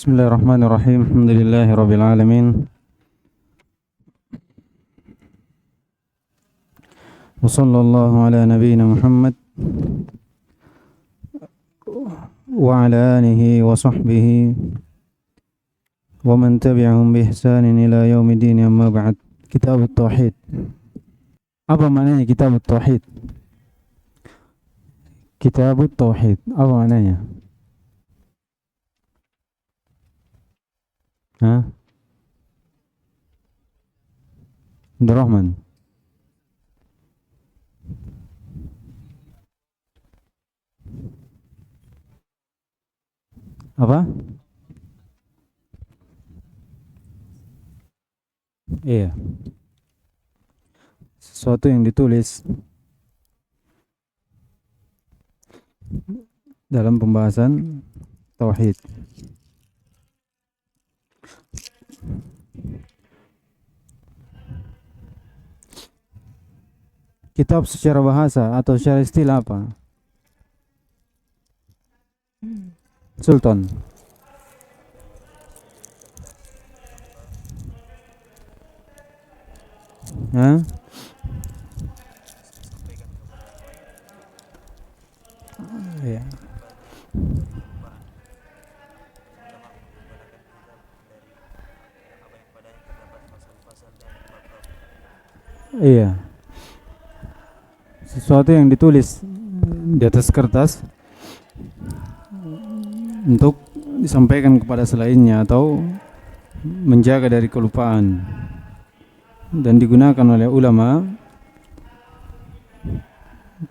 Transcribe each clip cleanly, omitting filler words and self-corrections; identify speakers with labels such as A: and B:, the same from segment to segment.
A: Bismillahirrahmanirrahim. Alhamdulillahi alamin. Wa sallallahu ala nabiyyina Muhammad wa ala alihi wa sahbihi wa man tabi'ahum bi ihsanin ila yaumiddin, amma ba'd. Kitab Tauhid. Apa maknanya Kitab Tauhid? Kitab Tauhid, apa maknanya? Abdul Rahman. Apa? Iya. Sesuatu yang ditulis dalam pembahasan tauhid. Kitab secara bahasa atau secara istilah apa? Sultan. Hah? Iya. Iya. Sesuatu yang ditulis di atas kertas untuk disampaikan kepada selainnya atau menjaga dari kelupaan, dan digunakan oleh ulama.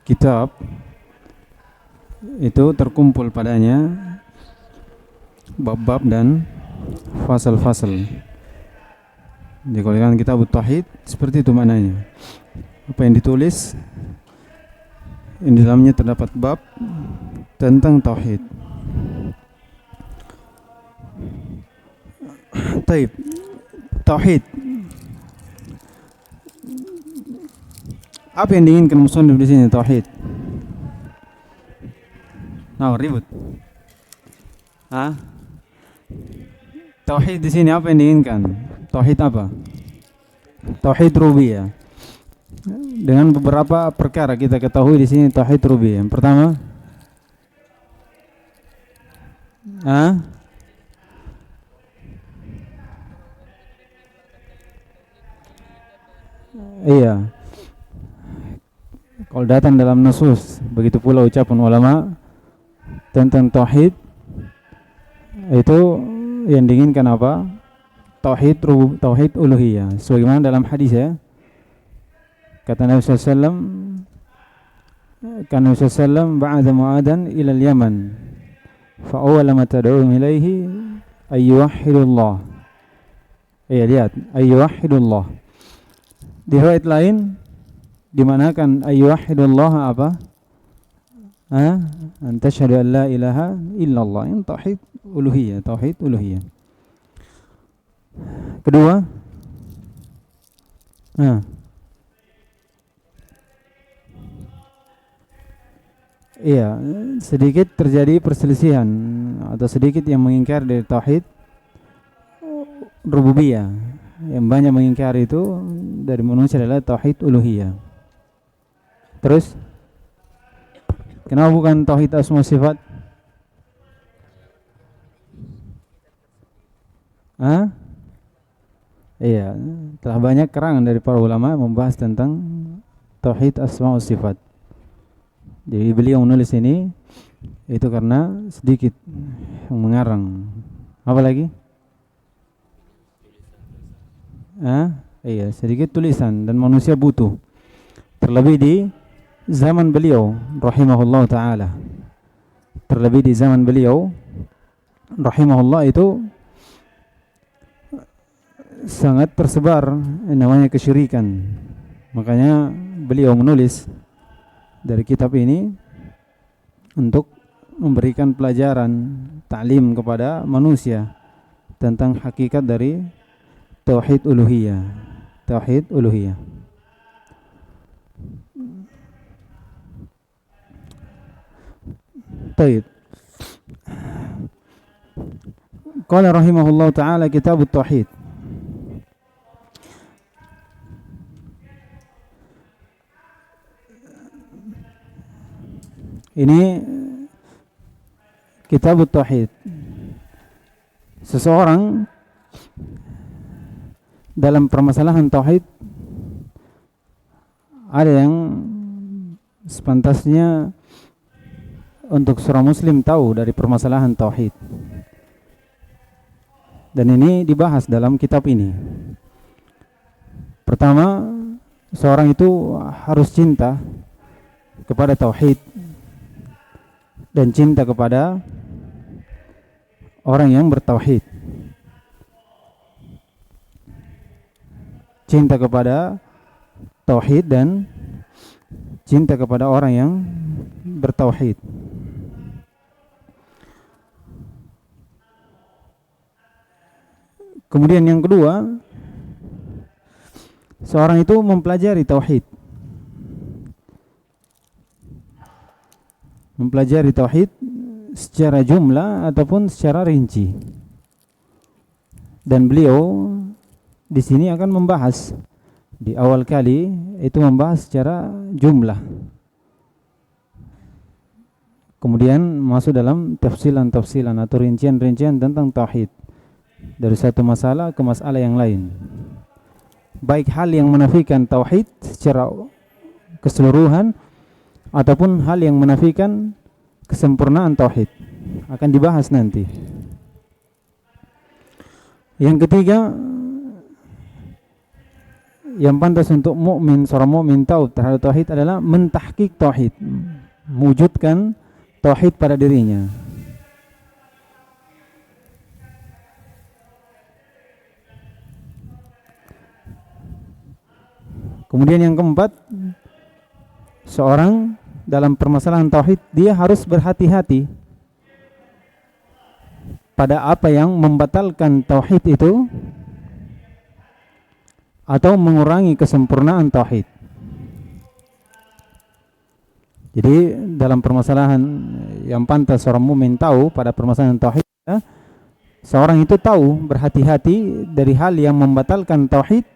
A: Kitab itu terkumpul padanya bab-bab dan fasal-fasal. Dikatakan Kitab Tauhid seperti itu maknanya. Apa yang ditulis, di dalamnya terdapat bab tentang tauhid. Taib. Tauhid. Apa yang diinginkan musannif di sini tauhid? Nah, ribut. Tauhid di sini apa yang diinginkan? Tauhid apa? Tauhid rububiyah. Dengan beberapa perkara kita ketahui di sini tauhid rububiyah. Yang pertama, iya. Kalau datang dalam nusus, begitu pula ucapan ulama tentang tauhid, itu yang diinginkan apa? Tauhid uluhiyah. Sebagaimana dalam hadis ya, kata Nabi SAW, kan Nabi SAW ba'atha Mu'adan ila al-Yaman, fa awwala ma tad'uhum ilaihi ayyuwahhidullah. Iya, lihat, ayyuwahhidullah. Di riwayat lain dimanakan ayyuwahhidullah apa? An tashhadu an la ilaha illallah. Ini tauhid uluhiyah, tauhid uluhiyah. Kedua, iya, sedikit terjadi perselisihan atau sedikit yang mengingkar dari tauhid rububiyah. Yang banyak mengingkari itu dari manusia adalah tauhid uluhiyah. Terus, kenapa bukan tauhid asma sifat? Iya, telah banyak karangan dari para ulama membahas tentang tauhid asma sifat. Jadi beliau menulis ini itu karena sedikit yang mengarang. Apa lagi? Iya, sedikit tulisan dan manusia butuh. Terlebih di zaman beliau rahimahullah ta'ala. Terlebih di zaman beliau rahimahullah itu sangat tersebar namanya kesyirikan. Makanya beliau menulis dari kitab ini untuk memberikan pelajaran ta'lim kepada manusia tentang hakikat dari tauhid uluhiyah. Tauhid uluhiyah. Taib. qala rahimahullahu taala kitabut tauhid. Ini kitabut tauhid. Seseorang dalam permasalahan tauhid ada yang sepantasnya untuk seorang muslim tahu dari permasalahan tauhid. Dan ini dibahas dalam kitab ini. Pertama, seorang itu harus cinta kepada tauhid dan cinta kepada orang yang bertauhid. Cinta kepada tauhid dan cinta kepada orang yang bertauhid. Kemudian yang kedua, seorang itu mempelajari tauhid. Mempelajari tauhid secara jumlah ataupun secara rinci. Dan beliau di sini akan membahas di awal kali itu membahas secara jumlah. Kemudian masuk dalam tafsilan atau rincian-rincian tentang tauhid. Dari satu masalah ke masalah yang lain. Baik hal yang menafikan tauhid secara keseluruhan ataupun hal yang menafikan kesempurnaan tauhid akan dibahas nanti. Yang ketiga, yang pantas untuk seorang mukmin tahu terhadap tauhid adalah mentahqiq tauhid, mewujudkan tauhid pada dirinya. Kemudian yang keempat, seorang dalam permasalahan tauhid dia harus berhati-hati pada apa yang membatalkan tauhid itu atau mengurangi kesempurnaan tauhid. Jadi dalam permasalahan yang pantas seorang mukmin tahu pada permasalahan tauhid, seorang itu tahu berhati-hati dari hal yang membatalkan tauhid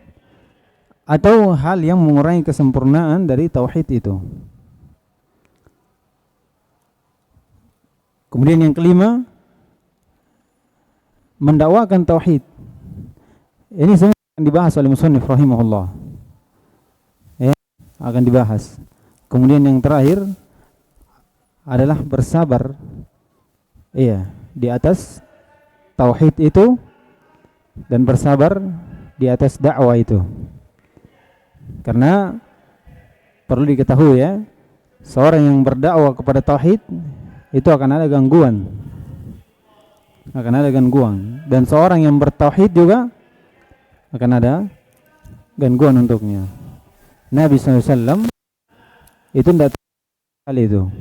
A: atau hal yang mengurangi kesempurnaan dari tauhid itu. Kemudian yang kelima, mendakwakan tauhid. Ini semua akan dibahas oleh musannif rahimahullah. Ya, akan dibahas. Kemudian yang terakhir adalah bersabar. Iya, di atas tauhid itu dan bersabar di atas dakwah itu. Karena perlu diketahui ya, seorang yang berdakwah kepada tauhid itu akan ada gangguan. Akan ada gangguan. Dan seorang yang bertauhid juga akan ada gangguan untuknya. Nabi SAW itu tidak hal itu.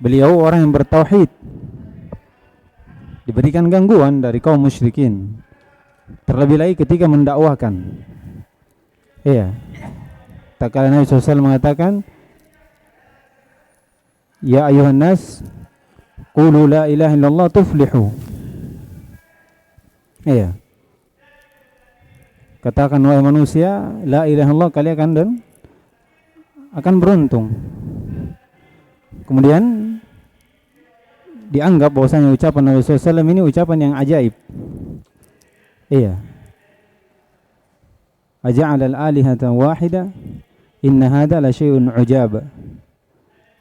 A: Beliau orang yang bertauhid diberikan gangguan dari kaum musyrikin. Terlebih lagi ketika mendakwakan. Iya. Tak kala Nabi SAW mengatakan, ya ayuhan nas, qulu la ilaha illallah tuflihu. Iya. Katakan wahai manusia, la ilaha illallah, kalian akan beruntung. Kemudian dianggap bahwasanya ucapan Nabi SAW ini ucapan yang ajaib. Iya. Aja'ala al-alihata wahida inna hadha la syai'un ujab.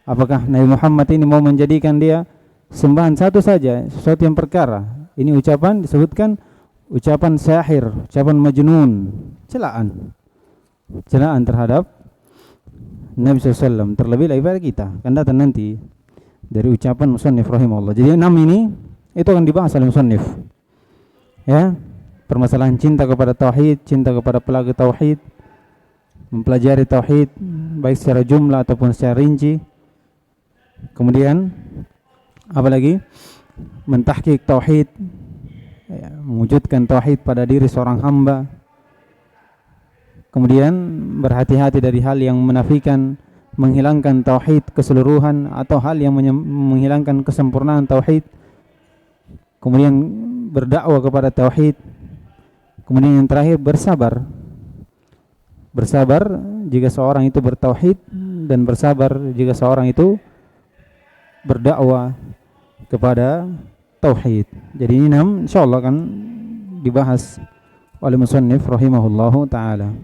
A: Apakah Nabi Muhammad ini mau menjadikan dia sembahan satu saja, sesuatu yang perkara? Ini ucapan disebutkan ucapan sahir, ucapan majnun, celaan terhadap Nabi SAW. Terlebih lagi pada kita, akan datang nanti dari ucapan musannif rahimahullah. Jadi 6 ini itu akan dibahas oleh musannif. Ya, permasalahan cinta kepada tauhid, cinta kepada pelaku tauhid, mempelajari tauhid baik secara jumlah ataupun secara rinci. Kemudian apalagi mentahqiq tauhid, ya, mewujudkan tauhid pada diri seorang hamba. Kemudian berhati-hati dari hal yang menafikan, menghilangkan tauhid keseluruhan atau hal yang menghilangkan kesempurnaan tauhid. kemudian berdakwah kepada tauhid, kemudian yang terakhir bersabar. Bersabar jika seorang itu bertauhid dan bersabar jika seorang itu berdakwah kepada tauhid. Jadi ini insyaallah akan dibahas oleh musannif rahimahullahu taala.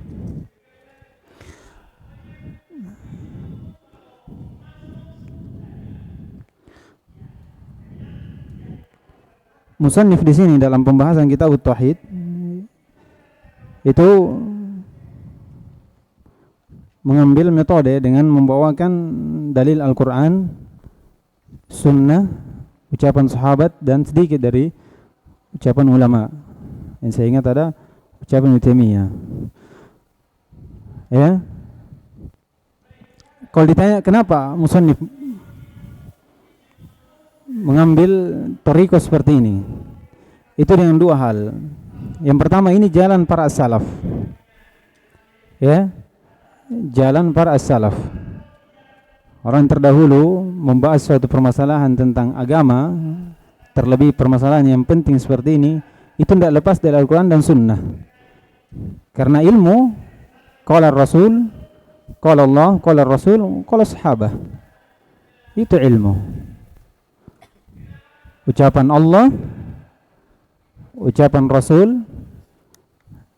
A: Musannif di sini dalam pembahasan kitab tauhid itu mengambil metode dengan membawakan dalil Al-Quran, sunnah, ucapan sahabat, dan sedikit dari ucapan ulama. Yang saya ingat ada ucapan Ibnu Taimiyah. Ya. Kalau ditanya kenapa musannif mengambil thariqah seperti ini, itu dengan dua hal. Yang pertama, ini jalan para salaf. Ya. Jalan para as-salaf. Orang terdahulu membahas suatu permasalahan tentang agama, terlebih permasalahan yang penting seperti ini, itu tidak lepas dari Al-Quran dan Sunnah. Karena ilmu, qala Rasul, qala Allah, qala Rasul, qala sahabah. Itu ilmu. Ucapan Allah, ucapan Rasul,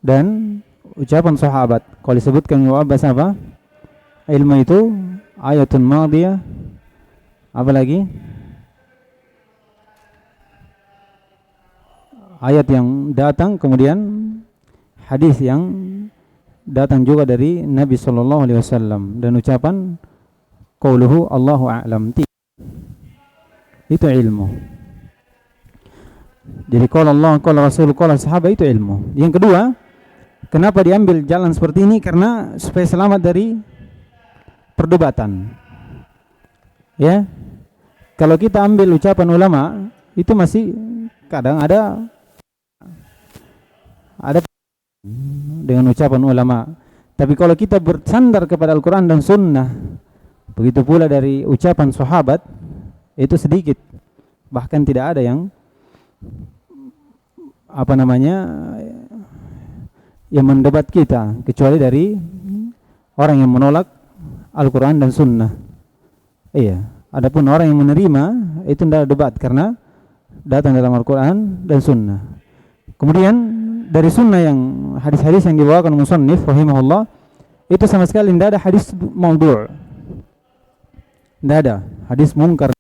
A: dan ucapan sahabat. Kalau disebutkan bahasa apa? Ilmu itu ayatun madiyah. Apa lagi? Ayat yang datang, kemudian hadis yang datang juga dari Nabi sallallahu alaihi wasallam, dan ucapan qauluhu Allahu a'lam. Itu ilmu. Jadi qala Allah, qala Rasul, qala sahabat, itu ilmu. Yang kedua, kenapa diambil jalan seperti ini? Karena supaya selamat dari perdebatan. Ya. Kalau kita ambil ucapan ulama, itu masih kadang ada dengan ucapan ulama. Tapi kalau kita bersandar kepada Al-Quran dan Sunnah, begitu pula dari ucapan sahabat, itu sedikit. Bahkan tidak ada yang yang mendebat kita, kecuali dari orang yang menolak Al-Quran dan Sunnah. Iya. Adapun orang yang menerima, itu tidak debat karena datang dalam Al-Quran dan Sunnah. Kemudian dari Sunnah, yang hadis-hadis yang dibawakan musannif rahimahullah, itu sama sekali tidak ada hadis maudhu', tidak ada hadis munkar.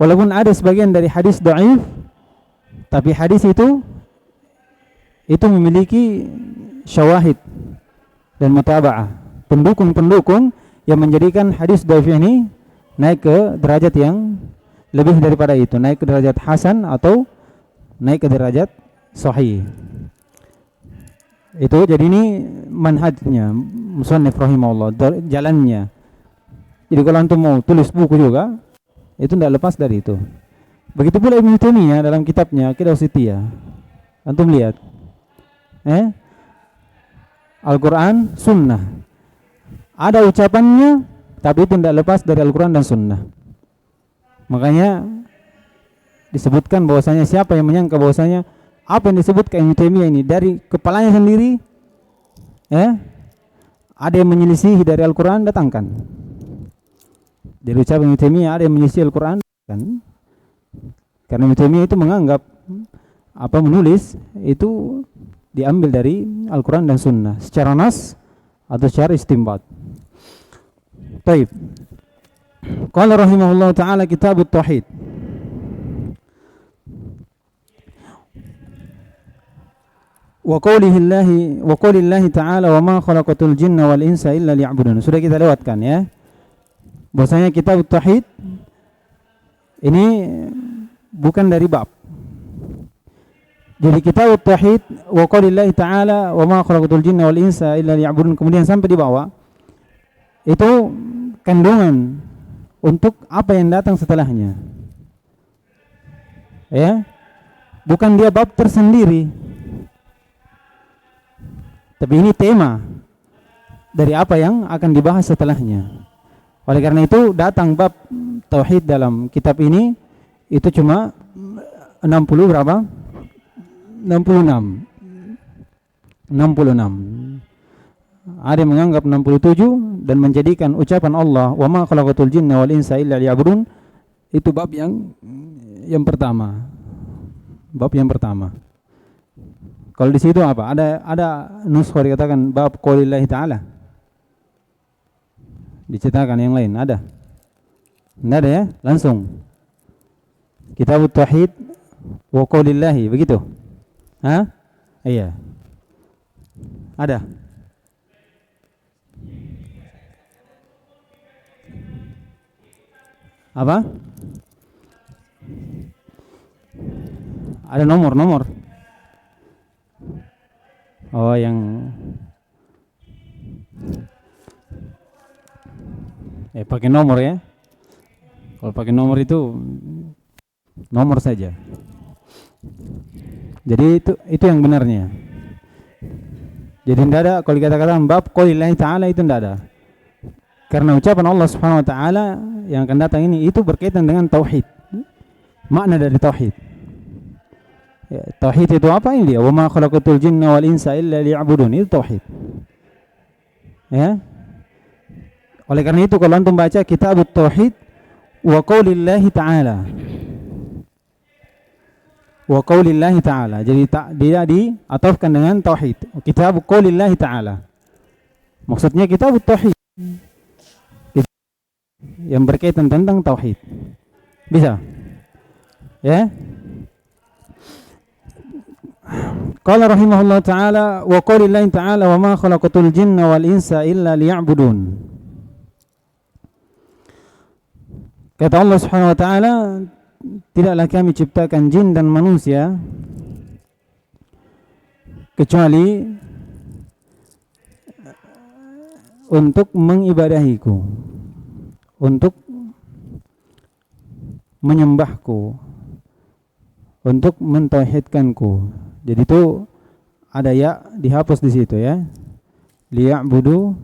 A: Walaupun ada sebagian dari hadis dhaif, tapi hadis itu memiliki syawahid dan mutaba'ah, pendukung-pendukung yang menjadikan hadis dhaif ini naik ke derajat yang lebih daripada itu, naik ke derajat hasan atau naik ke derajat sahih. Itu jadi ini manhajnya musannif rahimahullah, jalannya. Jadi kalau antum mau tulis buku juga, itu tidak lepas dari itu. Begitu pula Ibnu Taimiyah dalam kitabnya Aqidah Wasithiyah. Antum lihat. Al-Quran, Sunnah. Ada ucapannya, tapi itu tidak lepas dari Al-Quran dan Sunnah. Makanya disebutkan bahwasanya siapa yang menyangka bahwasanya apa yang disebutkan Ibnu Taimiyah ini dari kepalanya sendiri, ada yang menyelisihi dari Al-Quran, datangkan. Dari ucapan Ibnu Taimiyah ada yang menyelisihi Al-Quran, kan? Karena Ibnu Taimiyah itu menganggap menulis itu diambil dari Al-Quran dan Sunnah secara nas atau secara istinbat. Baik. Qala rahimahullah ta'ala kitab at-tauhid. Wa qaulillahi ta'ala wa ma khalaqatul jinna wal insa illa liya'budun. Sudah kita lewatkan ya. Bahwasanya kitab at-tauhid ini bukan dari bab. Jadi kitab at-tauhid wa qaulillahi ta'ala wa ma khalaqatul jinna wal insa illa liya'budun, kemudian sampai di bawah itu kandungan untuk apa yang datang setelahnya. Ya. Bukan dia bab tersendiri. Tapi ini tema dari apa yang akan dibahas setelahnya. Oleh karena itu datang bab tauhid dalam kitab ini itu cuma 60 berapa? 66. 66. Ada yang menganggap 67 dan menjadikan ucapan Allah wa ma khalaqatul jinna wal insa illa liya'budun itu bab yang pertama. Bab yang pertama. Kalau di situ apa? Ada nuskha dikatakan bab qaulillahi ta'ala. Diceritakan yang lain ada? Enggak ada ya? Langsung. Kitabut Tauhid wa qaulillahi begitu. Hah? Iya. Ada. Apa? Ada nomor. Oh, yang pakai nomor ya. Kalau pakai nomor itu nomor saja. Jadi itu yang benarnya. Jadi tidak ada kalau dikatakan bab qaulillahi ta'ala itu tidak ada. Karena ucapan Allah Subhanahu wa taala yang akan datang ini itu berkaitan dengan tauhid. Makna dari tauhid. Ya, tauhid itu apa ini dia? Wa ma khalaqatul jinna wal insa illa liya'budun. Itu tauhid. Ya. Oleh karena itu kalau antum baca Kitabut Tauhid wa qaulillahi ta'ala. Wa qaulillahi ta'ala. Jadi dia diatofkan dengan tauhid. Kitab qaulillahi ta'ala. Maksudnya Kitabut Tauhid. Yang berkaitan tentang tauhid. Bisa? Ya? Qala rahimahullah ta'ala wa qaulillahi ta'ala wa ma khalaqatul jinna wal insa illa liya'budun. Kata Allah Subhanahu wa taala, tidaklah kami ciptakan jin dan manusia kecuali untuk mengibadahiku, untuk menyembahku, untuk mentauhidkanku. Jadi itu ada ya dihapus di situ ya. Liya'budu.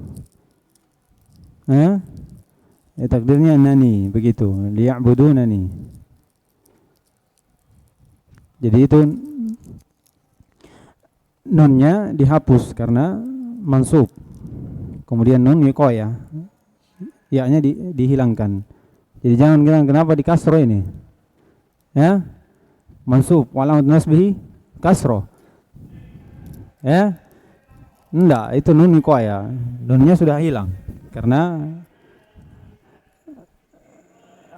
A: Takdirnya nani begitu. Liya'budu nani. Jadi itu nunnya dihapus karena mansub. Kemudian nun wiqayah. Ya-nya dihilangkan. Jadi jangan bilang kenapa di kasro ini. Ya. Mansub walamat nasbihi kasro. Ya. Enggak, itu nun wiqayah. Nunnya sudah hilang karena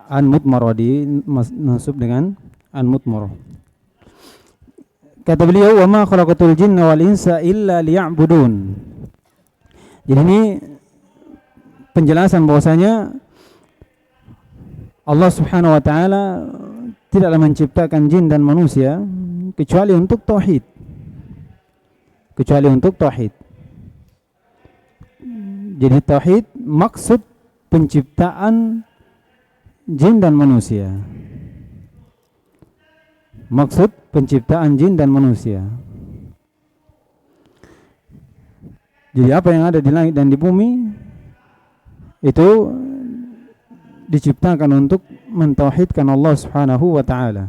A: an mutmaro di mansub dengan an mutmaro. Kata beliau wa ma khalaqatul jinna wal insa illa liya'budun. Jadi ini penjelasan bahwasanya Allah Subhanahu wa taala tidaklah menciptakan jin dan manusia kecuali untuk tauhid. Kecuali untuk tauhid. Jadi tauhid maksud penciptaan jin dan manusia. Maksud penciptaan jin dan manusia. Jadi apa yang ada di langit dan di bumi itu diciptakan untuk mentauhidkan Allah Subhanahu wa taala.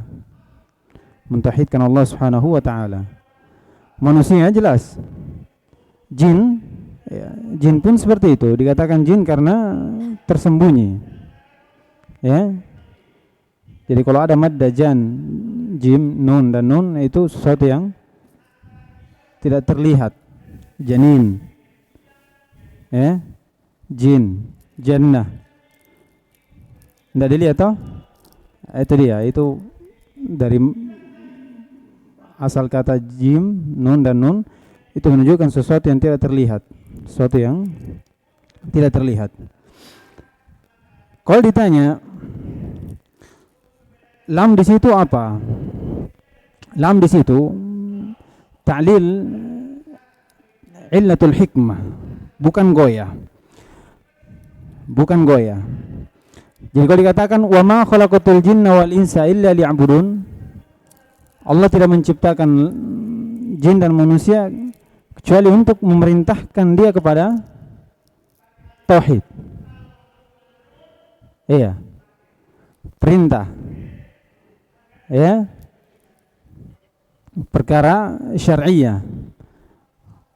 A: Mentauhidkan Allah Subhanahu wa taala. Manusia jelas. Jin jin pun seperti itu, dikatakan jin karena tersembunyi. Ya. Jadi kalau ada madda jan, jim, nun dan nun itu sesuatu yang tidak terlihat. Janin. Ya. Jin, jannah. Tidak dilihat toh? Itu dia, itu dari asal kata jim, nun dan nun itu menunjukkan sesuatu yang tidak terlihat, sesuatu yang tidak terlihat. Kalau ditanya lam di situ apa? Lam di situ ta'lil illatul hikmah, bukan goyah. Bukan goyah. Jadi kalau dikatakan wa ma khalaqatul jinna wal insa illa liya'budun, Allah tidak menciptakan jin dan manusia kecuali untuk memerintahkan dia kepada tauhid. Iya. Perintah. ya, perkara syar'iyah.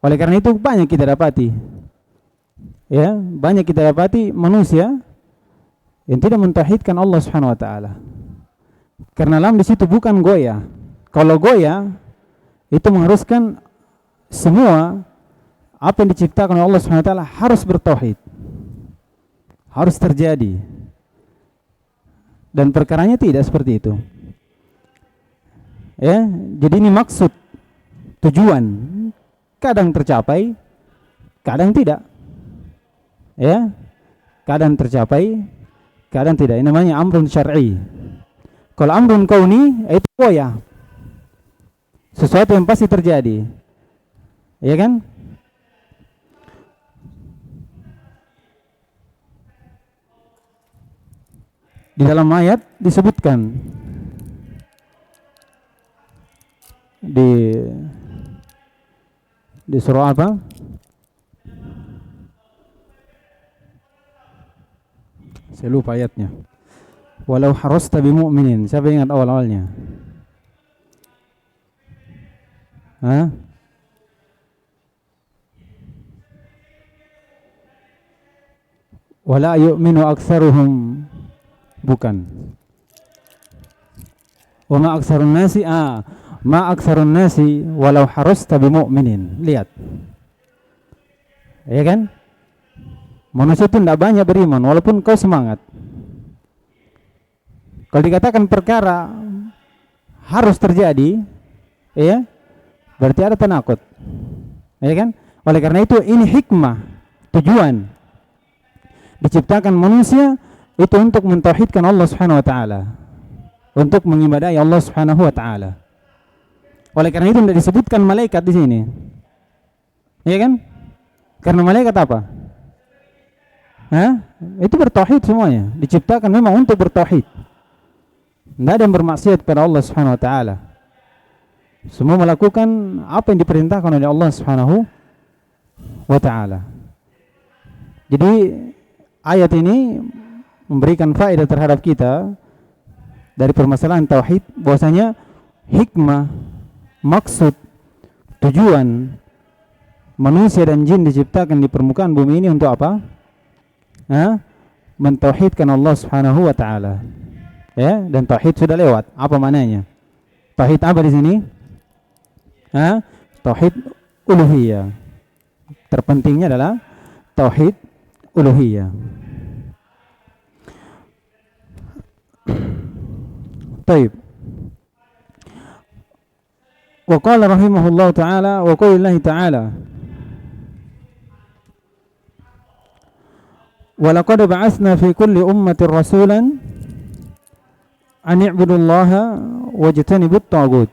A: Oleh karena itu banyak kita dapati, ya, banyak kita dapati manusia yang tidak mentauhidkan Allah Subhanahu wa taala. Karena lam di situ bukan goyah. Kalau goyah itu mengharuskan semua apa yang diciptakan oleh Allah Subhanahu wa taala harus bertauhid. Harus terjadi. Dan perkaranya tidak seperti itu. Ya, jadi ini maksud, tujuan kadang tercapai, kadang tidak. Ya, kadang tercapai, kadang tidak. Ini namanya amrun syar'i. Kalau amrun kauni itu goyah, sesuatu yang pasti terjadi, ya kan? Di dalam ayat disebutkan di surah apa? Saya lupa ayatnya. Walau harasta bimu'minin. Siapa ingat awal-awalnya? Hah? Wala yu'minu aktsaruhum. Bukan. Wa ma aktsarun nasi ma aktsarun nasi walau harasta bimu'minin. Lihat. Ya kan? Manusia itu tidak banyak beriman walaupun kau semangat. Kalau dikatakan perkara harus terjadi, ya, berarti ada penakut. Ya kan? Oleh karena itu ini hikmah, tujuan diciptakan manusia itu untuk mentauhidkan Allah Subhanahu wa taala, untuk mengibadahi Allah Subhanahu wa taala. Oleh karena itu tidak disebutkan malaikat di sini. Ya kan? Karena malaikat apa? Itu bertauhid semuanya, diciptakan memang untuk bertauhid. Tidak ada yang bermaksiat kepada Allah Subhanahu wa taala. Semua melakukan apa yang diperintahkan oleh Allah Subhanahu wa taala. Jadi ayat ini memberikan faedah terhadap kita dari permasalahan tauhid, bahwasanya hikmah, maksud, tujuan manusia dan jin diciptakan di permukaan bumi ini untuk apa? Mentauhidkan Allah Subhanahu wa taala. Ya, dan tauhid sudah lewat. Apa maknanya? Tauhid apa di sini? Tauhid uluhiyah. Terpentingnya adalah tauhid uluhiyah. Baik. Wa qala rahimahullah taala wa qaulillahi taala wa laqad ba'atsna fi kulli ummatin rasulan an i'budullaha wajtanibut taghut.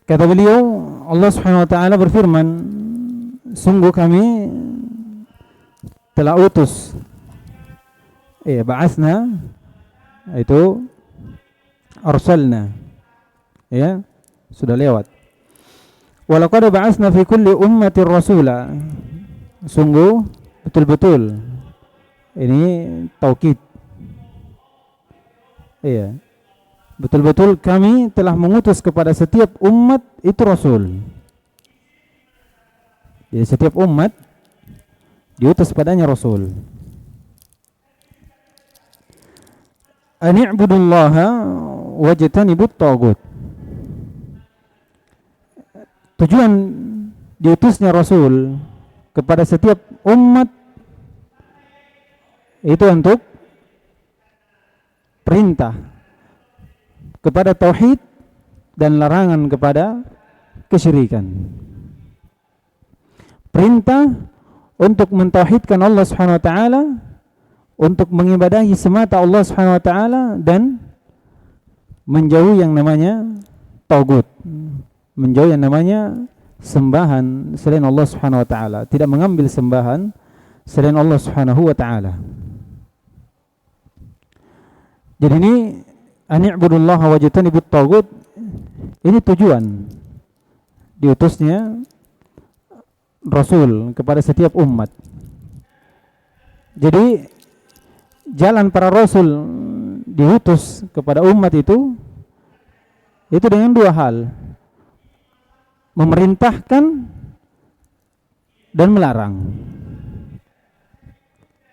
A: Kata beliau, Allah Subhanahu wa taala berfirman, sungguh kami telah utus, ba'atsna itu arsalna, ya, sudah lewat. Walaqad ba'atsna fi kulli ummatin rasula. Sungguh betul-betul ini taukid. Iya. Betul-betul kami telah mengutus kepada setiap umat itu rasul. Jadi setiap umat diutus padanya rasul. An i'budullaha wajtanibut taghut. Tujuan diutusnya rasul kepada setiap umat itu untuk perintah kepada tauhid dan larangan kepada kesyirikan. Perintah untuk mentauhidkan Allah Subhanahu wa taala, untuk mengibadahi semata Allah Subhanahu wa taala, dan menjauhi yang namanya taghut, menjauhi yang namanya sembahan selain Allah Subhanahu wa taala, tidak mengambil sembahan selain Allah Subhanahu wa taala. Jadi ini an i'budullaha wajtanibut taghut, ini tujuan diutusnya Rasul kepada setiap umat. Jadi jalan para Rasul diutus kepada umat itu dengan dua hal, memerintahkan dan melarang.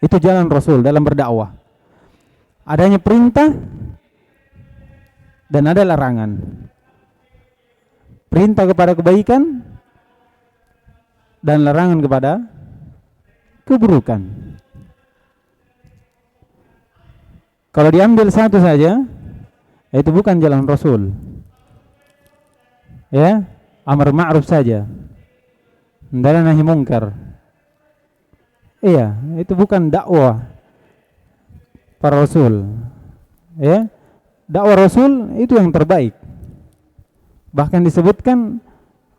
A: Itu jalan Rasul dalam berdakwah. Adanya perintah dan ada larangan. Perintah kepada kebaikan dan larangan kepada keburukan. Kalau diambil satu saja, itu bukan jalan Rasul. Ya, amar ma'ruf saja. Dan nahi mungkar. Iya, itu bukan dakwah para Rasul. Ya, dakwah Rasul itu yang terbaik. Bahkan disebutkan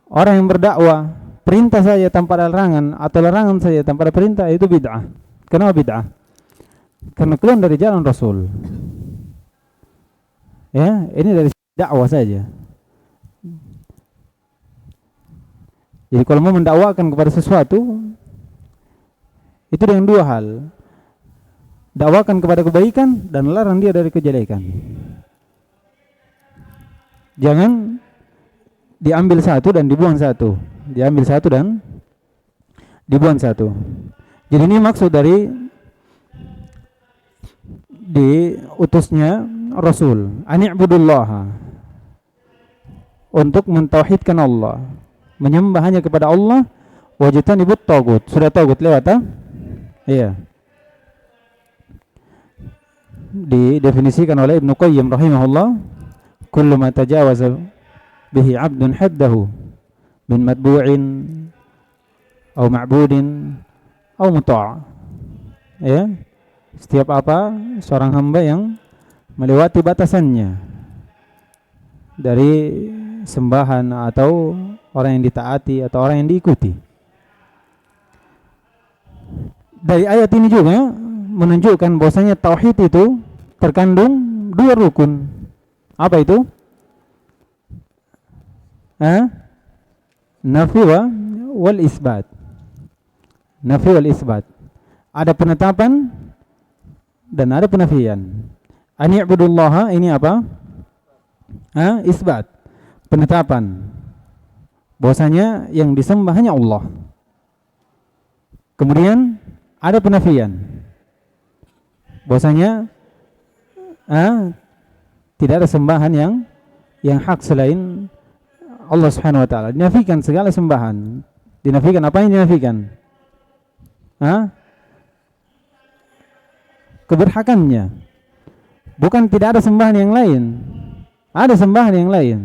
A: orang yang berdakwah perintah saja tanpa larangan atau larangan saja tanpa ada perintah itu bid'ah. Kenapa bid'ah? Karena keluar dari jalan Rasul. Ya, ini dari dakwah saja. Jadi kalau mau mendakwakan kepada sesuatu itu dengan dua hal. Dakwakan kepada kebaikan dan larang dia dari kejelekan. Jangan diambil satu dan dibuang satu. Diambil satu dan dibuang satu. Jadi ini maksud dari diutusnya Rasul, ani'budullaha, untuk mentauhidkan Allah, menyembah hanya kepada Allah, wajtanibut tagut. Sudah tagut lewat Iya. Didefinisikan oleh Ibnu Qayyim rahimahullah, kullu ma tajawaza bihi 'abdun haddahu min matbu'in aw ma'budin aw muta'. Ya. Setiap apa seorang hamba yang melewati batasannya dari sembahan atau orang yang ditaati atau orang yang diikuti. Dari ayat ini juga menunjukkan bahwasanya tauhid itu terkandung dua rukun. Apa itu? Nafi wal isbat. Nafi wal isbat. Ada penetapan dan ada penafian. Ani'budullaha ini apa? Isbat, penetapan bahwasanya yang disembah hanya Allah. Kemudian ada penafian, bahwasanya tidak ada sembahan yang hak selain Allah Subhanahu wa taala. Dinafikan segala sembahan. Dinafikan apa yang dinafikan? Keberhakannya. Bukan tidak ada sembahan yang lain. Ada sembahan yang lain.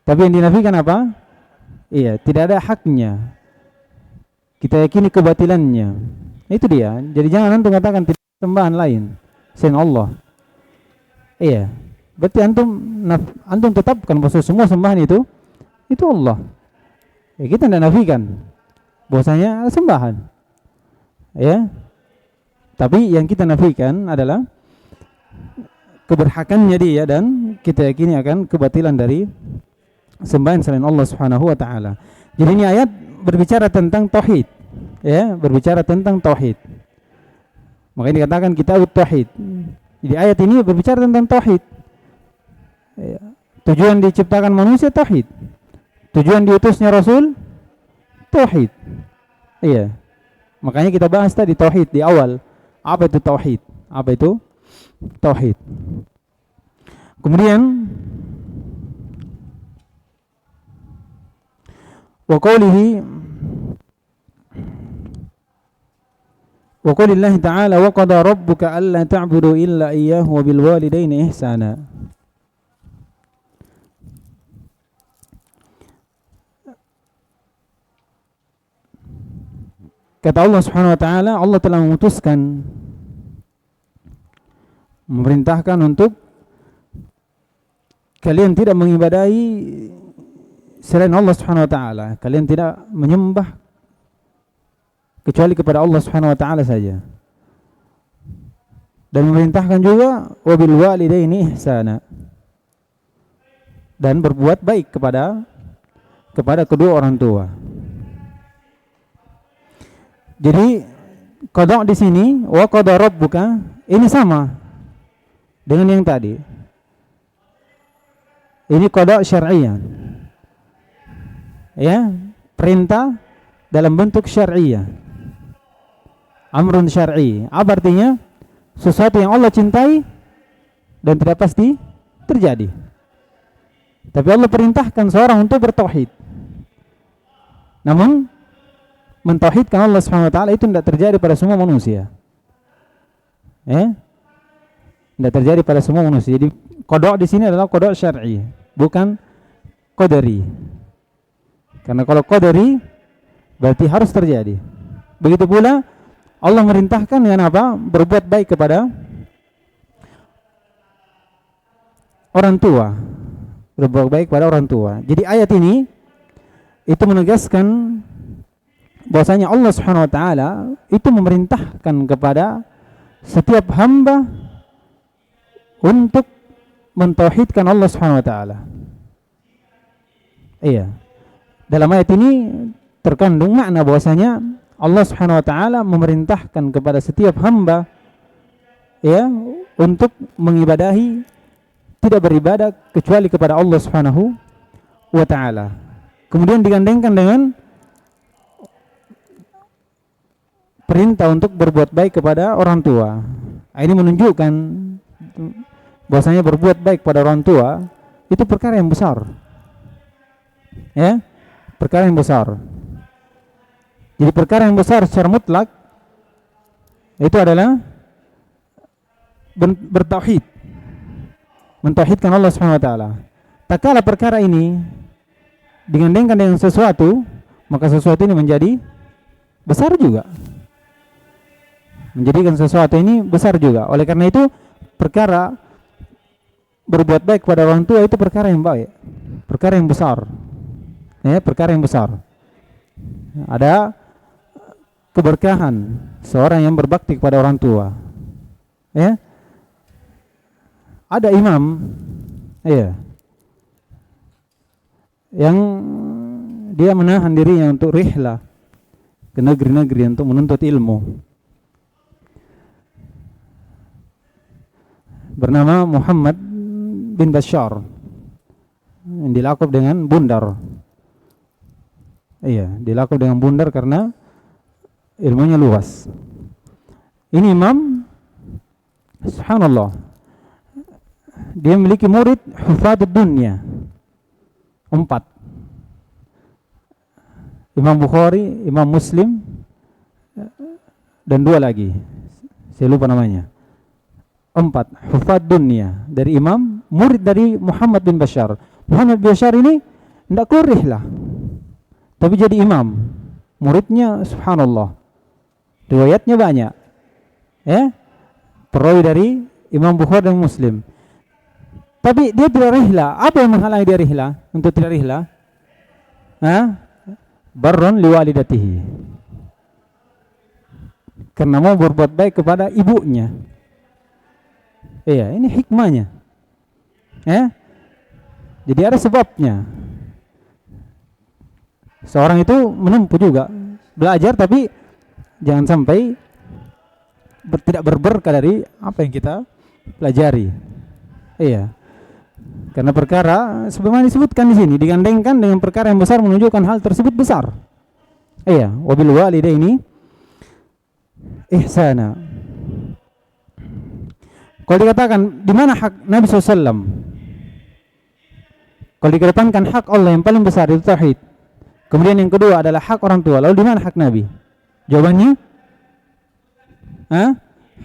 A: Tapi yang dinafikan apa? Iya, tidak ada haknya. Kita yakini kebatilannya. Itu dia. Jadi jangan antum katakan tidak ada sembahan lain selain Allah. Iya. Berarti antum tetapkan bahwa semua sembahan itu Allah. Ya, kita tidak nafikan bahwasanya ada sembahan. Ya. Tapi yang kita nafikan adalah keberhakannya dia dan kita yakini akan kebatilan dari sembahan selain Allah Subhanahu wa taala. Jadi ini ayat berbicara tentang tauhid. Ya, berbicara tentang tauhid. Makanya dikatakan kitabut tauhid. Jadi ayat ini berbicara tentang tauhid. Ya. Tujuan diciptakan manusia tauhid. Tujuan diutusnya Rasul tauhid. Iya. Makanya kita bahas tadi tauhid di awal. Apa itu tauhid? Apa itu tauhid? Kemudian wa qaulillahi ta'ala wa qada rabbuka alla ta'budu illa iyyahu wa bil walidaini ihsana. Kata Allah Subhanahu wa taala, Allah telah memutuskan, memerintahkan untuk kalian tidak mengibadahi selain Allah Subhanahu wa taala. Kalian tidak menyembah kecuali kepada Allah Subhanahu wa taala saja. Dan memerintahkan juga wabil walidaini ihsana. Dan berbuat baik kepada kepada kedua orang tua. Jadi qada di sini wa qada rabbuka ini sama dengan yang tadi. Ini qada syar'iyyah. Ya, perintah dalam bentuk syar'iyyah. Amrun syar'i. Apa artinya? Sesuatu yang Allah cintai dan tidak pasti terjadi. Tapi Allah perintahkan seorang untuk bertauhid. Namun mentauhidkan Allah Subhanahu wa taala itu tidak terjadi pada semua manusia. Tidak terjadi pada semua manusia. Jadi qada di sini adalah qada syar'i, bukan qadari. Karena kalau qadari berarti harus terjadi. Begitu pula Allah merintahkan dengan apa? Berbuat baik kepada orang tua. Berbuat baik kepada orang tua. Jadi ayat ini itu menegaskan bahwasanya Allah Subhanahu wa taala itu memerintahkan kepada setiap hamba untuk mentauhidkan Allah Subhanahu wa taala. Iya. Dalam ayat ini terkandung makna bahwasanya Allah Subhanahu wa taala memerintahkan kepada setiap hamba ya untuk mengibadahi, tidak beribadah kecuali kepada Allah Subhanahu wa taala. Kemudian digandengkan dengan perintah untuk berbuat baik kepada orang tua. Ini menunjukkan bahwasanya berbuat baik pada orang tua itu perkara yang besar. Ya, perkara yang besar. Jadi perkara yang besar secara mutlak itu adalah bertauhid, mentauhidkan Allah Subhanahu wa taala. Tak kala perkara ini digandengkan dengan sesuatu, maka sesuatu ini menjadi besar juga. Menjadikan sesuatu ini besar juga. Oleh karena itu perkara berbuat baik kepada orang tua itu perkara yang baik, perkara yang besar. Ya, perkara yang besar. Ada keberkahan seorang yang berbakti kepada orang tua. Ya. Ada imam ya, yang dia menahan dirinya untuk rihlah ke negeri-negeri untuk menuntut ilmu. Bernama Muhammad bin Bashar, yang dilakop dengan Bundar. Iya, dilakop dengan Bundar karena ilmunya luas. Ini imam, subhanallah, dia memiliki murid hufadud dunia 4. Imam Bukhari, Imam Muslim, dan 2 lagi, saya lupa namanya. 4 hufad dunia dari imam, murid dari Muhammad bin Bashar. Muhammad bin Bashar ini tidak keluar rihlah, tapi jadi imam. Muridnya subhanallah, riwayatnya banyak. Ya, perawi dari Imam Bukhari dan Muslim. Tapi dia tidak rihlah. Apa yang menghalangi dia rihlah? Untuk tidak rihlah? Barron liwalidatihi. Karena mau berbuat baik kepada ibunya. Iya, ini hikmahnya. Jadi ada sebabnya. Seorang itu menempuh juga belajar, tapi jangan sampai tidak berberkah dari apa yang kita pelajari. Iya. Karena perkara sebagaimana disebutkan di sini digandengkan dengan perkara yang besar menunjukkan hal tersebut besar. Iya, wabil walidaini ihsana. Kalau dikatakan di mana hak Nabi SAW, kalau dikedepankan hak Allah yang paling besar itu tauhid, kemudian yang kedua adalah hak orang tua, lalu di mana hak Nabi? Jawabannya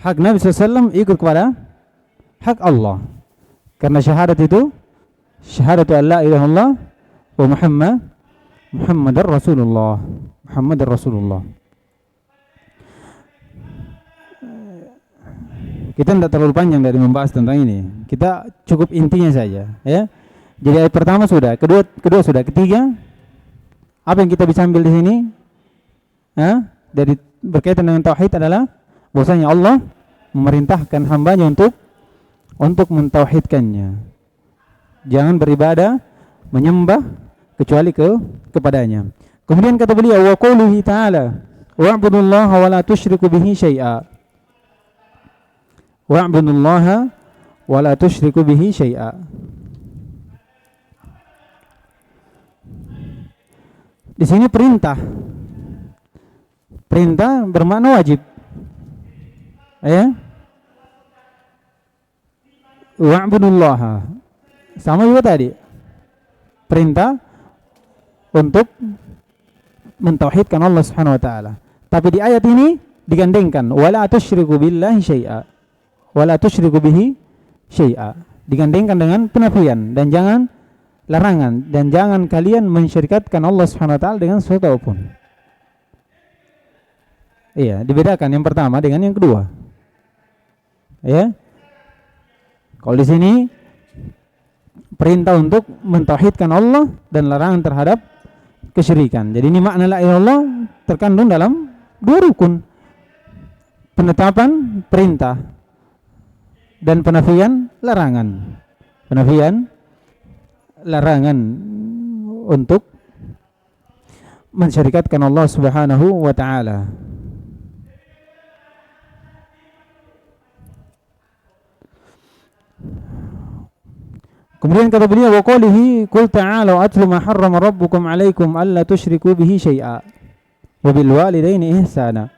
A: hak Nabi SAW ikut kepada hak Allah. Karena syahadat itu syahadatu an la ilaha illallah wa Muhammadar Rasulullah. Muhammadar Rasulullah. Kita tidak terlalu panjang dari membahas tentang ini. Kita cukup intinya saja, ya. Jadi ayat pertama sudah, kedua sudah, ketiga apa yang kita bisa ambil di sini? Dari berkaitan dengan tauhid adalah bahwasanya Allah memerintahkan hambanya untuk mentauhidkannya. Jangan beribadah, menyembah kecuali kepadanya. Kemudian kata beliau, wa qoulihi ta'ala, wa'budullaha wa la tusyriku bihi syai'a. Wa'budullaha wa la tusyriku bihi syai'a. Di sini perintah. Perintah bermakna wajib. Ya. Wa'budullaha. Sama juga tadi. Perintah untuk mentauhidkan Allah Subhanahu wa taala. Tapi di ayat ini digandengkan wala tusyriku billahi syai'a. Wala tusyriku bihi syai'a. Digandengkan dengan penafian dan jangan larangan, dan jangan kalian mensyirikatkan Allah Subhanahu wa taala dengan sesuatu apapun. Iya, dibedakan yang pertama dengan yang kedua. Ya. Kalau di sini perintah untuk mentauhidkan Allah dan larangan terhadap kesyirikan. Jadi ini makna la ilaha illallah terkandung dalam dua rukun. Penetapan perintah dan penafian larangan. Penafian larangan untuk mensyirikatkan Allah Subhanahu wa taala. Kemudian kata beliau, wa qoulihi qul ta'alu atlu ma harrama rabbukum 'alaikum alla tusyriku bihi syai'a wa bil walidaini ihsana.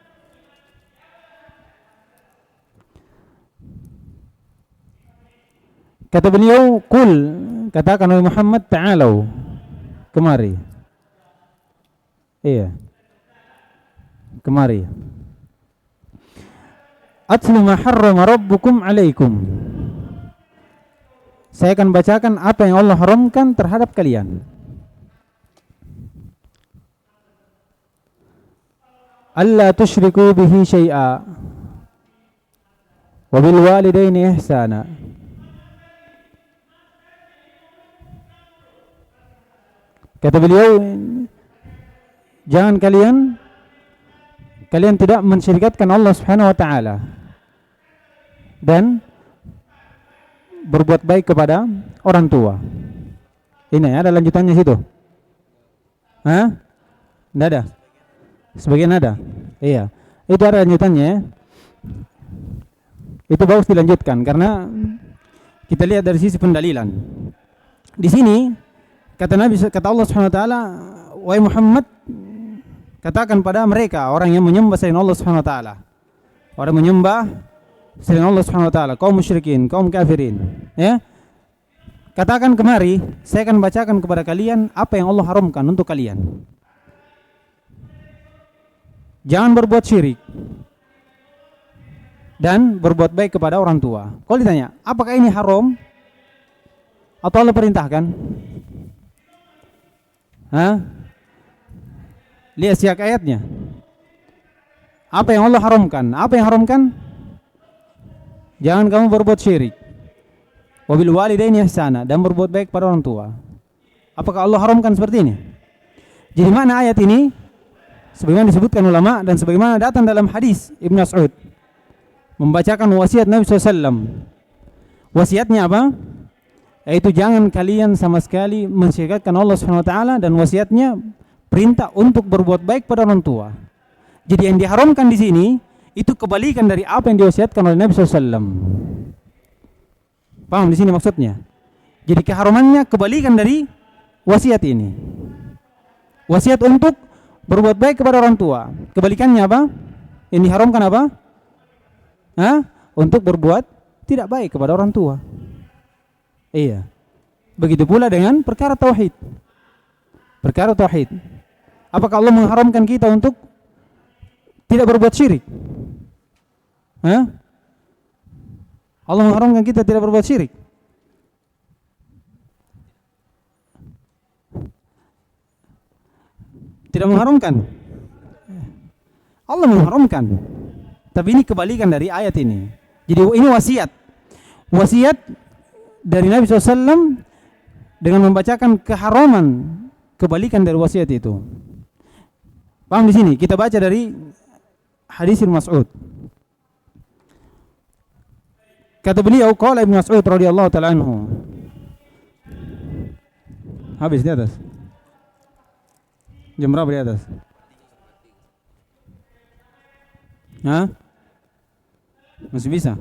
A: Kata beliau, qul, katakan oleh Muhammad, ta'alu, kemari. Iya. Kemari. Atlu ma harrama rabbukum 'alaikum. Saya akan bacakan apa yang Allah haramkan terhadap kalian. Alla tusyriku bihi syai'a wa bil walidaini ihsana. Kata beliau, jangan kalian tidak mensyirikatkan Allah Subhanahu wa taala dan berbuat baik kepada orang tua. Ini ada lanjutannya situ. Hah? Tidak ada. Sebagian ada. Iya. Itu ada lanjutannya. Itu bagus dilanjutkan karena kita lihat dari sisi pendalilan. Di sini kata Allah Subhanahu wa taala, wahai Muhammad, katakan pada mereka orang yang menyembah selain Allah Subhanahu wa taala. Orang menyembah selain Allah Subhanahu wa taala, kaum musyrikin, kaum kafirin, ya. Katakan kemari, saya akan bacakan kepada kalian apa yang Allah haramkan untuk kalian. Jangan berbuat syirik dan berbuat baik kepada orang tua. Kalau ditanya, apakah ini haram atau Allah perintahkan? Hah? Lihat siak ayatnya. Apa yang Allah haramkan? Apa yang haramkan? Jangan kamu berbuat syirik. Wabil walidaini ihsana, dan berbuat baik pada orang tua. Apakah Allah haramkan seperti ini? Jadi mana ayat ini? Sebagaimana disebutkan ulama dan sebagaimana datang dalam hadis Ibnu Mas'ud membacakan wasiat Nabi SAW. Wasiatnya apa? Yaitu jangan kalian sama sekali mensyirikatkan Allah Subhanahu wa taala, dan wasiatnya perintah untuk berbuat baik pada orang tua. Jadi yang diharamkan di sini itu kebalikan dari apa yang diwasiatkan oleh Nabi SAW. Paham di sini maksudnya? Jadi keharamannya kebalikan dari wasiat ini. Wasiat untuk berbuat baik kepada orang tua. Kebalikannya apa? Yang diharamkan apa? Hah? Untuk berbuat tidak baik kepada orang tua. Iya. Begitu pula dengan perkara tauhid. Perkara tauhid. Apakah Allah mengharamkan kita untuk tidak berbuat syirik? Hah? Allah mengharamkan kita tidak berbuat syirik? Tidak mengharamkan. Allah mengharamkan. Tapi ini kebalikan dari ayat ini. Jadi ini wasiat. Wasiat dari Nabi SAW dengan membacakan keharaman, kebalikan dari wasiat itu. Paham di sini? Kita baca dari hadis Ibnu Mas'ud. Kata beliau, qala Ibnu Mas'ud radhiyallahu ta'ala anhu. Habis di atas. Jam berapa di atas? Hah? Masih bisa?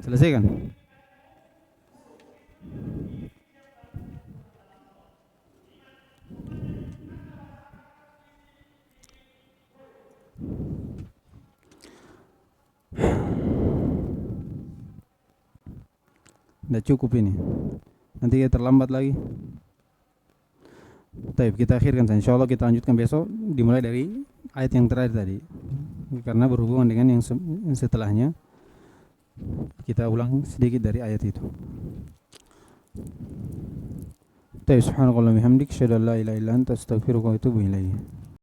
A: Selesaikan. Tidak cukup ini. Nanti kita terlambat lagi. Baik, kita akhirkan. Insya Allah kita lanjutkan besok. Dimulai dari ayat yang terakhir tadi. Karena berhubungan dengan yang setelahnya. Kita ulang sedikit dari ayat itu. Subhanakallahumma hamdik, asyhadu an la ilaha illa anta, astaghfiruka wa atubu ilaik.